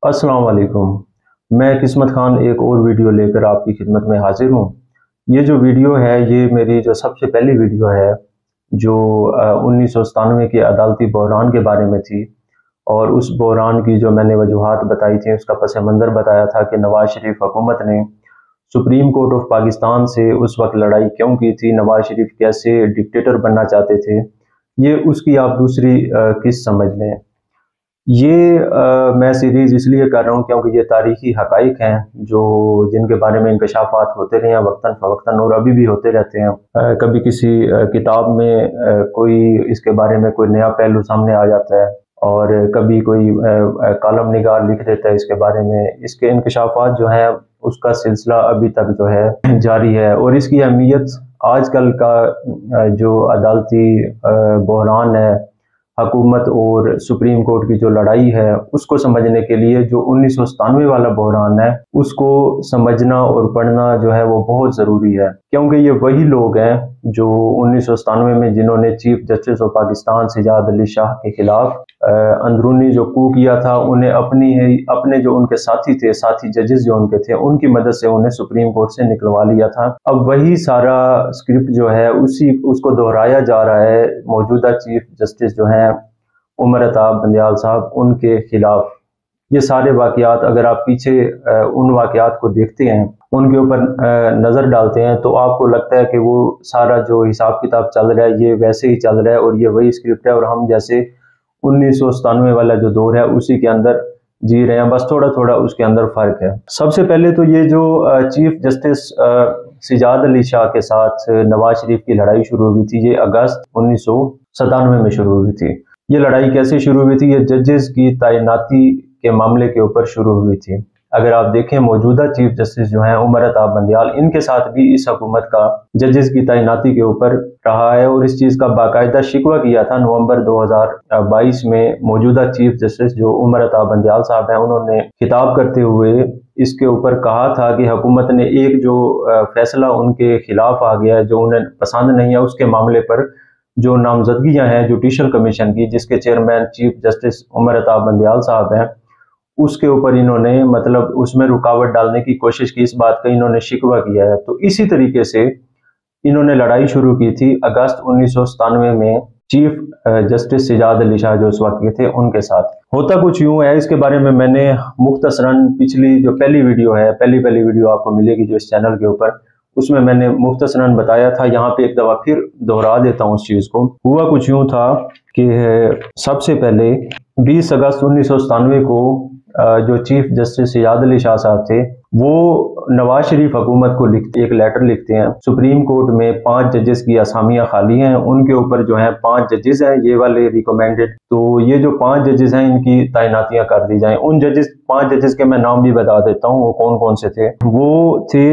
अस्सलाम वालेकुम। मैं किस्मत खान एक और वीडियो लेकर आपकी खिदमत में हाजिर हूँ। ये जो वीडियो है ये मेरी जो सबसे पहली वीडियो है जो 1997 के अदालती बहरान के बारे में थी, और उस बहरान की जो मैंने वजूहात बताई थी, उसका पस मंज़र बताया था कि नवाज़ शरीफ हुकूमत ने सुप्रीम कोर्ट ऑफ पाकिस्तान से उस वक्त लड़ाई क्यों की थी, नवाज़ शरीफ कैसे डिक्टेटर बनना चाहते थे। ये उसकी आप दूसरी किस्त समझ लें। ये मैं सीरीज़ इसलिए कर रहा हूँ क्योंकि ये तारीखी हक़ाइक़ हैं जो जिनके बारे में इंकशाफात होते रहे हैं वक्तन फ़वक्तन, और अभी भी होते रहते हैं। कभी किसी किताब में कोई इसके बारे में कोई नया पहलू सामने आ जाता है, और कभी कोई कॉलम निगार लिख देता है इसके बारे में। इसके इंकशाफात जो है उसका सिलसिला अभी तक जो है जारी है, और इसकी अहमियत आजकल का जो अदालती बहरान है, हुकूमत और सुप्रीम कोर्ट की जो लड़ाई है, उसको समझने के लिए जो 1997 वाला बहरान है उसको समझना और पढ़ना जो है वो बहुत ज़रूरी है, क्योंकि ये वही लोग हैं जो 1997 में जिन्होंने chief justice of Pakistan Sajjad Ali Shah के खिलाफ अंदरूनी जो कू किया था, उन्हें अपने जो उनके साथी थे, साथी जजेस जो उनके थे, उनकी मदद से उन्हें सुप्रीम कोर्ट से निकलवा लिया था। अब वही सारा स्क्रिप्ट जो है उसको दोहराया जा रहा है मौजूदा चीफ जस्टिस जो हैं उमर अताब बंदयाल साहब, उनके खिलाफ। ये सारे वाक़यात अगर आप पीछे उन वाक़यात को देखते हैं, उनके ऊपर नज़र डालते हैं, तो आपको लगता है कि वो सारा जो हिसाब किताब चल रहा है ये वैसे ही चल रहा है, और ये वही स्क्रिप्ट है, और हम जैसे 1997 वाला जो दौर है उसी के अंदर जी रहे हैं, बस थोड़ा थोड़ा उसके अंदर फ़र्क है। सबसे पहले तो ये जो चीफ जस्टिस सजाद अली शाह के साथ नवाज शरीफ की लड़ाई शुरू हुई थी, ये अगस्त 1997 में शुरू हुई थी। ये लड़ाई कैसे शुरू हुई थी? ये जजेस की तैनाती के मामले के ऊपर शुरू हुई थी। अगर आप देखें मौजूदा चीफ जस्टिस जो हैं उमर अताब बंदयाल, इनके साथ भी इस हुकूमत का जजेस की तैनाती के ऊपर रहा है, और इस चीज़ का बाकायदा शिकवा किया था नवंबर 2022 में मौजूदा चीफ जस्टिस जो उमर अताब बंदयाल साहब हैं, उन्होंने खिताब करते हुए इसके ऊपर कहा था कि हुकूमत ने एक जो फैसला उनके खिलाफ आ गया है, जो उन्हें पसंद नहीं है, उसके मामले पर जो नामजदगियां हैं जुडिशल कमीशन की, जिसके chairman chief justice Umar Ata Bandial साहब हैं, उसके ऊपर इन्होंने मतलब उसमें रुकावट डालने की कोशिश की, इस बात का इन्होंने शिकवा किया है। तो इसी तरीके से इन्होंने लड़ाई शुरू की थी अगस्त 1997 में चीफ जस्टिस सजाद अली शाह जो उस वक्त के थे उनके साथ। होता कुछ यूँ है, इसके बारे में मैंने मुख्तसरन पिछली जो पहली वीडियो है, पहली वीडियो आपको मिलेगी जो इस चैनल के ऊपर, उसमें मैंने मुख्तसरन बताया था। यहाँ पे एक दफ़ा फिर दोहरा देता हूँ उस चीज़ को। हुआ कुछ यूँ था कि सबसे पहले 20 अगस्त 1997 को जो चीफ जस्टिस सजाद अली शाह साहब थे, वो नवाज शरीफ हुकूमत को एक लेटर लिखते हैं। सुप्रीम कोर्ट में 5 जजेस की असामियाँ खाली हैं, उनके ऊपर जो है 5 जजेस हैं, ये वाले रिकमेंडेड, तो ये जो 5 जजेस हैं इनकी तैनातियाँ कर दी जाएं। उन 5 जजेस के मैं नाम भी बता देता हूँ वो कौन कौन से थे। वो थे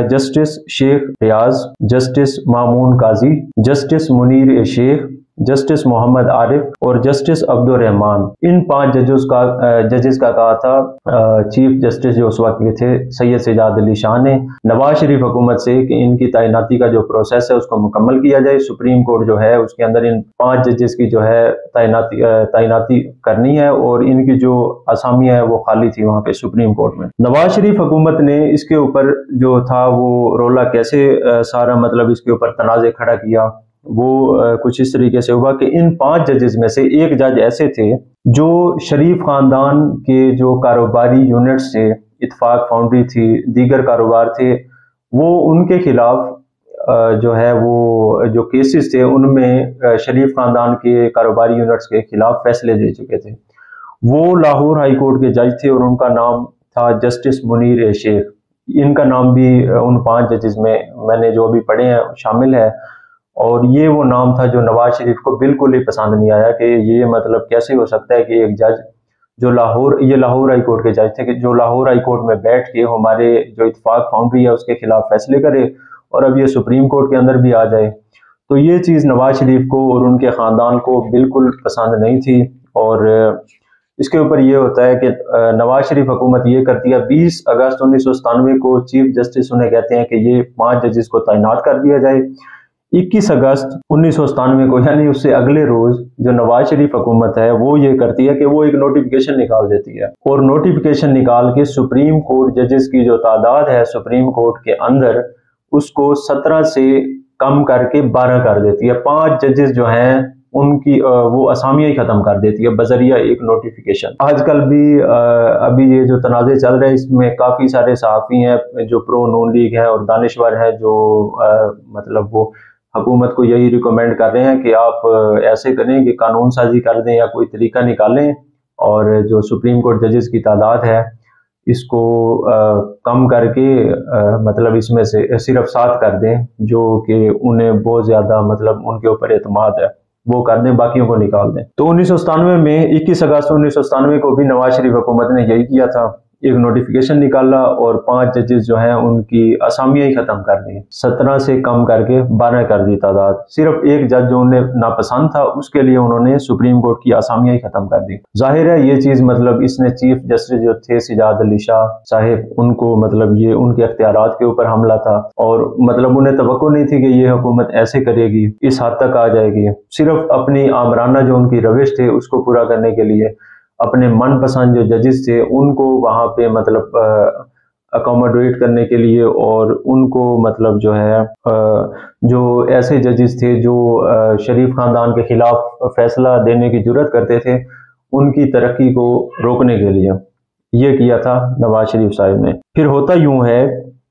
जस्टिस शेख रियाज, जस्टिस मामून काजी, जस्टिस मुनीर ए शेख, जस्टिस मोहम्मद आरिफ और जस्टिस अब्दुल रहमान। इन 5 जजेस का कहा था चीफ जस्टिस जो उस वक्त के थे सैयद सजाद अली शाह ने नवाज शरीफ हुकूमत से कि इनकी तैनाती का जो प्रोसेस है उसको मुकम्मल किया जाए। सुप्रीम कोर्ट जो है उसके अंदर इन 5 जजेस की जो है तैनाती करनी है, और इनकी जो असामियाँ है वो खाली थी वहाँ पे सुप्रीम कोर्ट में। नवाज शरीफ हुकूमत ने इसके ऊपर जो था वो रोला कैसे सारा मतलब इसके ऊपर तनाज़े खड़ा किया, वो कुछ इस तरीके से हुआ कि इन 5 जजेस में से एक जज ऐसे थे जो शरीफ खानदान के जो कारोबारी यूनिट्स थे, इत्तेफाक फाउंड्री थी, दीगर कारोबार थे, वो उनके खिलाफ जो है वो जो केसेस थे उनमें शरीफ खानदान के कारोबारी यूनिट्स के खिलाफ फैसले दे चुके थे। वो लाहौर हाई कोर्ट के जज थे और उनका नाम था जस्टिस मुनीर ए शेख। इनका नाम भी उन 5 जजेस में मैंने जो भी पढ़े हैं शामिल है, और ये वो नाम था जो नवाज शरीफ को बिल्कुल ही पसंद नहीं आया कि ये मतलब कैसे हो सकता है कि एक जज जो ये लाहौर हाई कोर्ट के जज थे कि जो लाहौर हाई कोर्ट में बैठ के हमारे जो इत्तेफाक फाउंड्री है उसके खिलाफ फैसले करे, और अब ये सुप्रीम कोर्ट के अंदर भी आ जाए। तो ये चीज़ नवाज शरीफ को और उनके ख़ानदान को बिल्कुल पसंद नहीं थी। और इसके ऊपर ये होता है कि नवाज शरीफ हुकूमत ये करती है, 20 अगस्त 1997 को चीफ जस्टिस उन्हें कहते हैं कि ये 5 जजेस को तैनात कर दिया जाए। 21 अगस्त 1997 को, यानी उससे अगले रोज जो नवाज शरीफ हुकूमत है वो ये करती है कि वो एक नोटिफिकेशन निकाल देती है, और नोटिफिकेशन निकाल के सुप्रीम कोर्ट जजेस की जो तादाद है सुप्रीम कोर्ट के अंदर उसको 17 से कम करके 12 कर देती है। 5 जजेस जो हैं उनकी वो असामियाँ ही खत्म कर देती है बजरिया एक नोटिफिकेशन। आजकल भी अभी ये जो तनाज़े चल रहे हैं इसमें काफ़ी सारे सहाफ़ी हैं जो प्रो नून लीग है और दानिशवर है जो मतलब वो हुकूमत को यही रिकमेंड कर रहे हैं कि आप ऐसे करें कि कानून साजी कर दें या कोई तरीका निकालें और जो सुप्रीम कोर्ट जजेस की तादाद है इसको कम करके मतलब इसमें से सिर्फ 7 कर दें, जो कि उन्हें बहुत ज़्यादा मतलब उनके ऊपर एतमाद है वो कर दें, बाकियों को निकाल दें। तो 1997 में 21 अगस्त 1997 को भी नवाज शरीफ हुकूमत ने यही किया था, एक नोटिफिकेशन निकाला और 5 जजेस जो हैं उनकी असामियाँ ही खत्म कर दी, 17 से कम करके 12 कर दी तादाद। सिर्फ एक जज जो उन्हें नापसंद था उसके लिए उन्होंने सुप्रीम कोर्ट की असामियाँ ही खत्म कर दी। जाहिर है ये चीज मतलब इसने चीफ जस्टिस जो थे सिजाद अली शाह साहिब उनको मतलब ये उनके अख्तियारात के ऊपर हमला था, और मतलब उन्हें तवक्को नहीं थी कि ये हुकूमत ऐसे करेगी, इस हद तक आ जाएगी। सिर्फ अपनी आमराना जो उनकी रविश थे उसको पूरा करने के लिए अपने मनपसंद जो जजेस थे उनको वहाँ पे मतलब अकोमोडेट करने के लिए, और उनको मतलब जो है जो ऐसे जजेस थे जो शरीफ खानदान के खिलाफ फैसला देने की जुर्रत करते थे उनकी तरक्की को रोकने के लिए ये किया था नवाज शरीफ साहब ने। फिर होता यूं है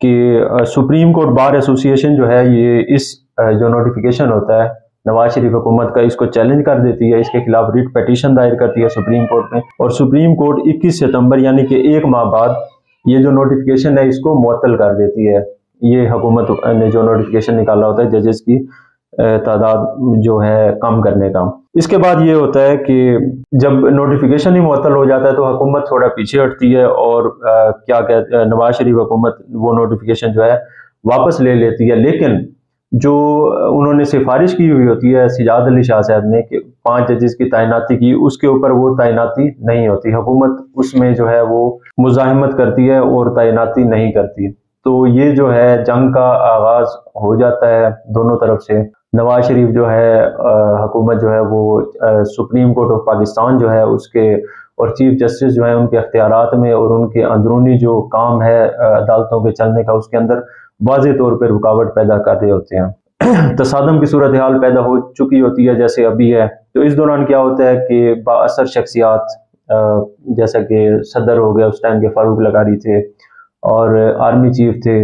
कि सुप्रीम कोर्ट बार एसोसिएशन जो है ये इस जो नोटिफिकेशन होता है नवाज शरीफ हुकूमत का इसको चैलेंज कर देती है, इसके खिलाफ रिट पिटीशन दायर करती है सुप्रीम कोर्ट में, और सुप्रीम कोर्ट 21 सितंबर यानी कि 1 माह बाद ये जो नोटिफिकेशन है इसको मुअत्तल कर देती है। ये हुकूमत ने जो नोटिफिकेशन निकाला होता है जजेस की तादाद जो है कम करने का। इसके बाद ये होता है कि जब नोटिफिकेशन ही मुअत्तल हो जाता है तो हुकूमत थोड़ा पीछे हटती है और क्या कहते हैं नवाज शरीफ हुकूमत वो नोटिफिकेशन जो है वापस ले लेती है, लेकिन जो उन्होंने सिफारिश की हुई होती है सिजाद अली शाह साहब ने कि 5 जजेस की तैनाती की, उसके ऊपर वो तैनाती नहीं होती, हुकूमत उसमें जो है वो मुजाहिमत करती है और तैनाती नहीं करती। तो ये जो है जंग का आगाज हो जाता है दोनों तरफ से। नवाज शरीफ जो है हुकूमत जो है वो सुप्रीम कोर्ट ऑफ पाकिस्तान जो है उसके और चीफ जस्टिस जो है उनके अख्तियारात में और उनके अंदरूनी जो काम है अदालतों के चलने का उसके अंदर वाज़ेह तौर पर रुकावट पैदा कर रहे होते हैं। तसादम की सूरत हाल पैदा हो चुकी होती है जैसे अभी है। तो इस दौरान क्या होता है कि बाअसर शख्सियात जैसा कि सदर हो गया उस टाइम के फारूक लगारी थे और आर्मी चीफ थे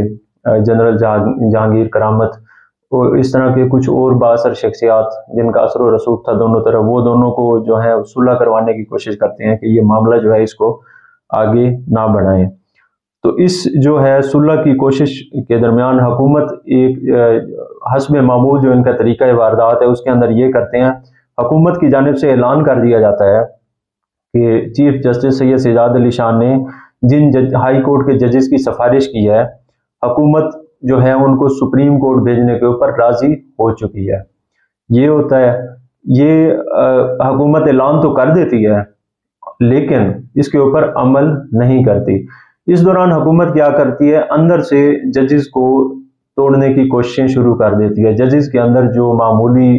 जनरल जहांगीर करामत, और इस तरह के कुछ और बाअसर शख्सियात जिनका असर व रसूख था दोनों तरफ, वो दोनों को जो है सुलह करवाने की कोशिश करते हैं कि ये मामला जो है इसको आगे ना बढ़ाएं। तो इस जो है सुलह की कोशिश के दरमियान हुकूमत एक हस्ब मामूल जो इनका तरीका वारदात है उसके अंदर ये करते हैं, हुकूमत की जानिब से ऐलान कर दिया जाता है कि चीफ जस्टिस सैयद सिजाद अली शाह ने जिन हाई कोर्ट के जजेस की सिफारिश की है हुकूमत जो है उनको सुप्रीम कोर्ट भेजने के ऊपर राजी हो चुकी है। ये होता है, ये हुकूमत ऐलान तो कर देती है लेकिन इसके ऊपर अमल नहीं करती। इस दौरान हुकूमत क्या करती है, अंदर से जजेस को तोड़ने की कोशिशें शुरू कर देती है। जजेस के अंदर जो मामूली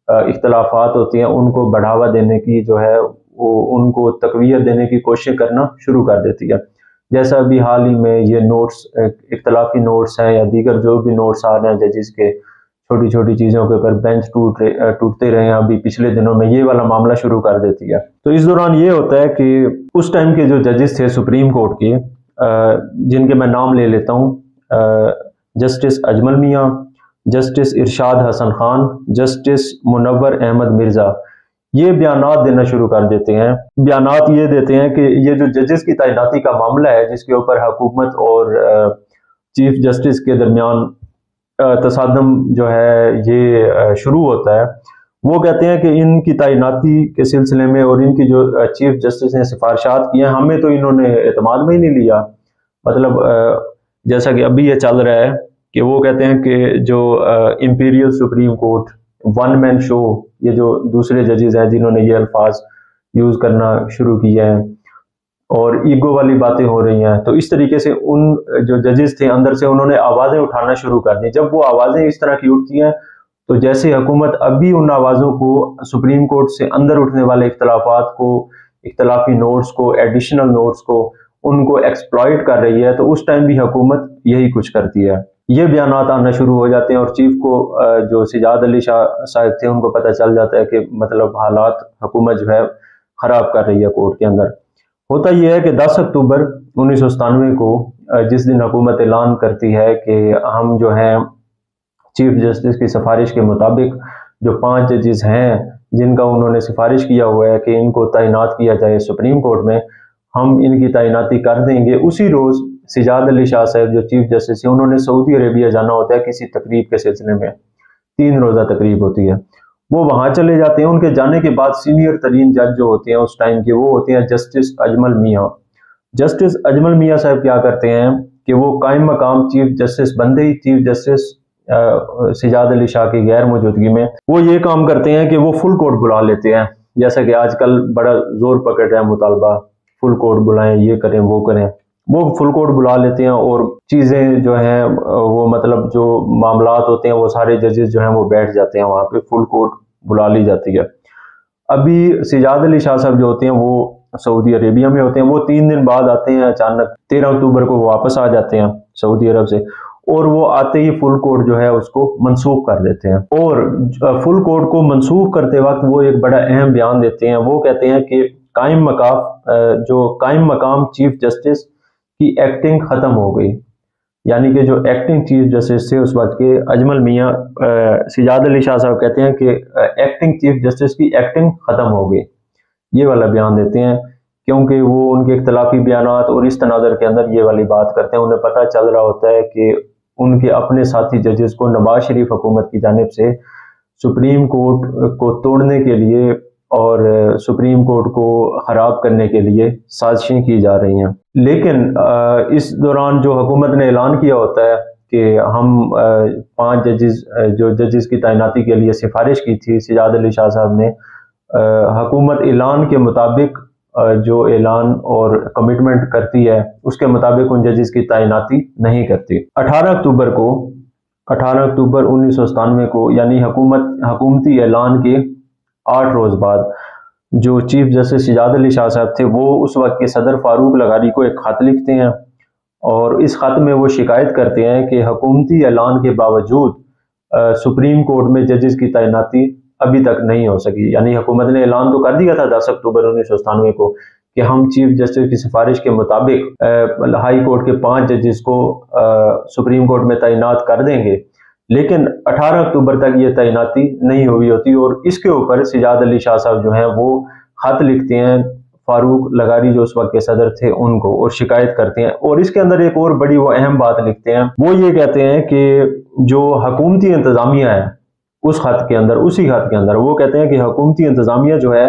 इख्तलाफात होती हैं उनको बढ़ावा देने की जो है वो उनको तकवीयत देने की कोशिश करना शुरू कर देती है। जैसा अभी हाल ही में ये नोट्स इख्तलाफी नोट्स हैं या दीगर जो भी नोट्स आ रहे हैं जजेस के, छोटी छोटी चीज़ों के ऊपर बेंच टूटते रहे हैं, अभी पिछले दिनों में ये वाला मामला शुरू कर देती है। तो इस दौरान ये होता है कि उस टाइम के जो जजेस थे सुप्रीम कोर्ट के जिनके मैं नाम ले लेता हूँ, जस्टिस अजमल मियाँ, जस्टिस इरशाद हसन खान, जस्टिस मुनव्वर अहमद मिर्ज़ा, ये बयानात देना शुरू कर देते हैं। बयानात ये देते हैं कि ये जो जजेस की तैनाती का मामला है जिसके ऊपर हुकूमत और चीफ जस्टिस के दरमियान तसादम जो है ये शुरू होता है, वो कहते हैं कि इनकी तैनाती के सिलसिले में और इनकी जो चीफ जस्टिस ने सिफारिशात की हैं हमें तो इन्होंने एतमाद में ही नहीं लिया। मतलब जैसा कि अभी ये चल रहा है कि वो कहते हैं कि जो imperial supreme court one man show, ये जो दूसरे जजेस हैं जिन्होंने ये अल्फाज यूज़ करना शुरू किया है और ईगो वाली बातें हो रही हैं, तो इस तरीके से उन जो जजेस थे अंदर से उन्होंने आवाज़ें उठाना शुरू कर दी। जब वो आवाज़ें इस तरह की उठती हैं تو جیسے حکومت اب بھی ان آوازوں کو سپریم کورٹ سے اندر اٹھنے والے اختلافات کو، اختلافی نوٹس کو، ایڈیشنل نوٹس کو، ان کو ایکسپلائٹ کر رہی ہے، تو اس ٹائم بھی حکومت یہی کچھ کرتی ہے۔ یہ بیانات آنا شروع ہو جاتے ہیں اور چیف کو جو سجاد علی شاہ صاحب تھے ان کو پتہ چل جاتا ہے کہ مطلب حالات حکومت جو ہے خراب کر رہی ہے کورٹ کے اندر۔ ہوتا یہ ہے کہ 10 اکتوبر 1997 کو جس دن حکومت اعلان کرتی ہے کہ ہم جو ہیں چیف جسٹس کی سفارش کے مطابق جو 5 ججز ہیں جن کا انہوں نے سفارش کیا ہوا ہے کہ ان کو تعینات کیا جائے سپریم کورٹ میں، ہم ان کی تعیناتی کر دیں گے۔ اسی روز سجاد علی شاہ صاحب جو چیف جسٹس ہیں انہوں نے سعودی عربیہ جانا ہوتا ہے کسی تقریب کے سلسلے میں، 3 روزہ تقریب ہوتی ہے، وہ وہاں چلے جاتے ہیں۔ ان کے جانے کے بعد سینئر ترین جج جو ہوتے ہیں اس ٹائم کے وہ ہوتے ہیں جسٹس اجمل میاں۔ جسٹس اجمل میاں صاحب کیا کرتے ہیں کہ وہ قائم مقام چیف جسٹس بندے ہی چیف جسٹس سجاد علی شاہ کی غیر موجودگی میں وہ یہ کام کرتے ہیں کہ وہ فل کورٹ بلا لیتے ہیں، جیسا کہ آج کل بڑا زور پکڑ رہا ہے مطالبہ فل کورٹ بلائیں، یہ کریں وہ کریں، وہ فل کورٹ بلا لیتے ہیں اور چیزیں جو ہیں وہ مطلب جو معاملات ہوتے ہیں وہ سارے ججز جو ہیں وہ بیٹھ جاتے ہیں وہاں پہ، فل کورٹ بلا لی جاتی ہے۔ ابھی سجاد علی شاہ صاحب جو ہوتے ہیں وہ سعودی عربیہ میں ہوتے ہیں، وہ 3 دن بعد آتے ہیں، اچانک 13 اکتوبر کو وہ واپس آ جاتے ہیں سعودی عرب سے، اور وہ آتے ہی فل کورٹ جو ہے اس کو منسوخ کر دیتے ہیں۔ اور فل کورٹ کو منسوخ کرتے وقت وہ ایک بڑا اہم بیان دیتے ہیں، وہ کہتے ہیں کہ قائم مقام چیف جسٹس کی ایکٹنگ ختم ہو گئی، یعنی کہ جو ایکٹنگ چیف جسٹس تھے اس وقت کے اجمل میاں، سجاد علی شاہ صاحب کہتے ہیں کہ ایکٹنگ چیف جسٹس کی ایکٹنگ ختم ہو گئی، یہ والا بیان دیتے ہیں، کیونکہ وہ ان کے اختلافی بیانات اور اس تناظر کے اندر یہ والی بات کرتے ہیں۔ انہیں پتہ چل رہا ہوتا ہے کہ ان کے اپنے ساتھی ججز کو نواز شریف حکومت کی جانب سے سپریم کورٹ کو توڑنے کے لیے اور سپریم کورٹ کو خراب کرنے کے لیے سازشیں کی جا رہی ہیں۔ لیکن اس دوران جو حکومت نے اعلان کیا ہوتا ہے کہ ہم 5 ججز جو ججز کی تعیناتی کے لیے سفارش کی تھی سجاد علی شاہ صاحب نے، حکومت اعلان کے مطابق جو اعلان اور کمٹمنٹ کرتی ہے اس کے مطابق ان ججز کی تعیناتی نہیں کرتی۔ 18 اکتوبر 1997 کو یعنی حکومتی اعلان کے 8 روز بعد جو چیف جسٹس سجاد علی شاہ صاحب تھے وہ اس وقت کے صدر فاروق لغاری کو ایک خط لکھتے ہیں، اور اس خط میں وہ شکایت کرتے ہیں کہ حکومتی اعلان کے باوجود سپریم کورٹ میں ججز کی تعیناتی ابھی تک نہیں ہو سکی۔ یعنی حکومت نے اعلان تو کر دیا تھا 10 اکتوبر 1997 کو کہ ہم چیف جسٹس کی سفارش کے مطابق ہائی کورٹ کے 5 ججز کو سپریم کورٹ میں تعینات کر دیں گے، لیکن 18 اکتوبر تک یہ تعیناتی نہیں ہوئی ہوتی، اور اس کے اوپر سجاد علی شاہ صاحب جو ہیں وہ خط لکھتے ہیں فاروق لغاری جو اس وقت کے صدر تھے ان کو، اور شکایت کرتے ہیں۔ اور اس کے اندر ایک اور بڑی وہ اہم بات لکھتے ہیں، وہ یہ کہتے ہیں کہ جو حکومتی انتظامیہ ہے اسی خط کے اندر وہ کہتے ہیں کہ حکومتی انتظامیہ جو ہے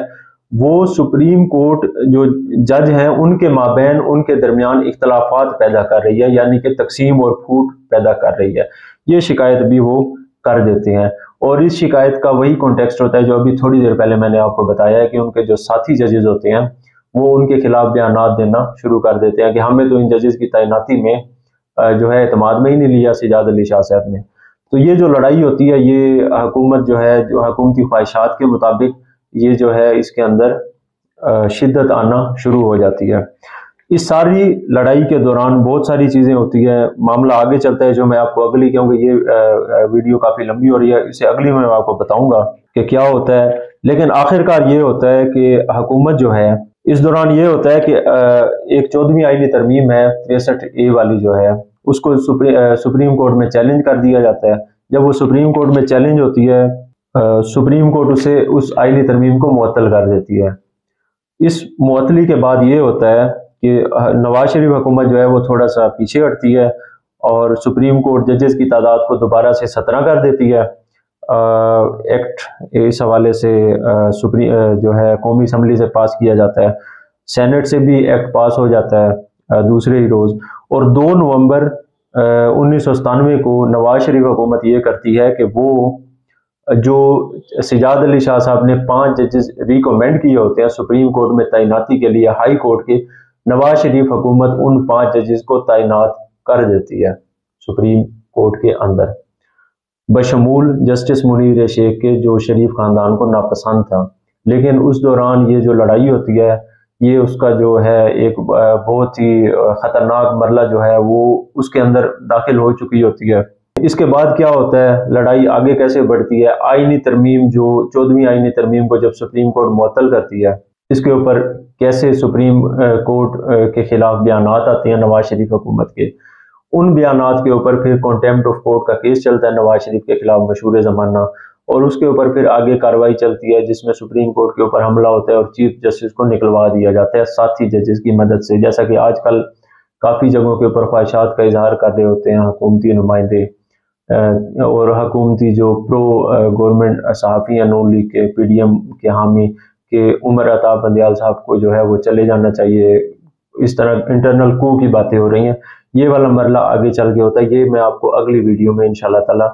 وہ سپریم کورٹ جو جج ہیں ان کے مابین ان کے درمیان اختلافات پیدا کر رہی ہے، یعنی کہ تقسیم اور پھوٹ پیدا کر رہی ہے۔ یہ شکایت بھی وہ کر دیتے ہیں، اور اس شکایت کا وہی کانٹیکسٹ ہوتا ہے جو ابھی تھوڑی دیر پہلے میں نے آپ کو بتایا ہے کہ ان کے جو ساتھی ججز ہوتے ہیں وہ ان کے خلاف بیانات دینا شروع کر دیتے ہیں کہ ہمیں تو ان ججز کی تعیناتی میں جو ہے اعتماد میں ہی نہیں لیا سجاد علی شاہ صاحب نے۔ تو یہ جو لڑائی ہوتی ہے یہ حکومت جو ہے جو حکومتی خواہشات کے مطابق یہ جو ہے اس کے اندر شدت آنا شروع ہو جاتی ہے۔ اس ساری لڑائی کے دوران بہت ساری چیزیں ہوتی ہیں، معاملہ آگے چلتا ہے جو میں آپ کو اگلی، کیونکہ یہ ویڈیو کافی لمبی ہو رہی ہے، اسے اگلی میں آپ کو بتاؤں گا کہ کیا ہوتا ہے۔ لیکن آخرکار یہ ہوتا ہے کہ حکومت جو ہے اس دوران یہ ہوتا ہے کہ ایک 14ویں آئینی ترمیم ہے 63A والی جو ہے اس کو سپریم کورٹ میں چیلنج کر دیا جاتا ہے۔ جب وہ سپریم کورٹ میں چیلنج ہوتی ہے سپریم کورٹ اسے اس آئینی ترمیم کو معطل کر دیتی ہے۔ اس معطلی کے بعد یہ ہوتا ہے کہ نواز شریف حکومت جو ہے وہ تھوڑا سا پیچھے ہٹتی ہے اور سپریم کورٹ ججز کی تعداد کو دوبارہ سے 17 کر دیتی ہے۔ ایکٹ اس حوالے سے جو ہے قومی اسمبلی سے پاس کیا جاتا ہے، سینٹ سے بھی ایکٹ پاس ہو جاتا ہے دوسرے ہی روز، اور 2 نومبر 1997 کو نواز شریف حکومت یہ کرتی ہے کہ وہ جو سجاد علی شاہ صاحب نے 5 ججز ریکمینڈ کیے ہوتے ہیں سپریم کورٹ میں تعیناتی کے لیے ہائی کورٹ کے، نواز شریف حکومت ان 5 ججز کو تعینات کر دیتی ہے سپریم کورٹ کے اندر۔ बशमूल जस्टिस मुनीर शेख के, जो शरीफ ख़ानदान को नापसंद था। लेकिन उस दौरान ये जो लड़ाई होती है, ये उसका जो है एक बहुत ही ख़तरनाक मरला जो है वो उसके अंदर दाखिल हो चुकी होती है। इसके बाद क्या होता है, लड़ाई आगे कैसे बढ़ती है, आईनी तरमीम जो 14वीं आईनी तरमीम को जब सुप्रीम कोर्ट मुअत्तल करती है, इसके ऊपर कैसे सुप्रीम कोर्ट के खिलाफ बयानात आते हैं नवाज शरीफ हुकूमत के, उन बयानात के ऊपर फिर कॉन्टेम्प्ट ऑफ कोर्ट का केस चलता है नवाज शरीफ के खिलाफ मशहूर ज़माना, और उसके ऊपर फिर आगे कार्रवाई चलती है जिसमें सुप्रीम कोर्ट के ऊपर हमला होता है और चीफ जस्टिस को निकलवा दिया जाता है साथी जजेस की मदद से। जैसा कि आजकल काफ़ी जगहों के ऊपर ख्वाहिशात का इजहार कर रहे होते हैं हुकूमती नुमाइंदे और हुकूमती जो प्रो गवर्नमेंट सहाफ़ी नून लीग के PDM के हामी कि उमर अता बंदयाल साहब को जो है वो चले जाना चाहिए, इस तरह इंटरनल कू की बातें हो रही हैं। ये वाला मरला आगे चल के होता है, ये मैं आपको अगली वीडियो में इंशाल्लाह ताला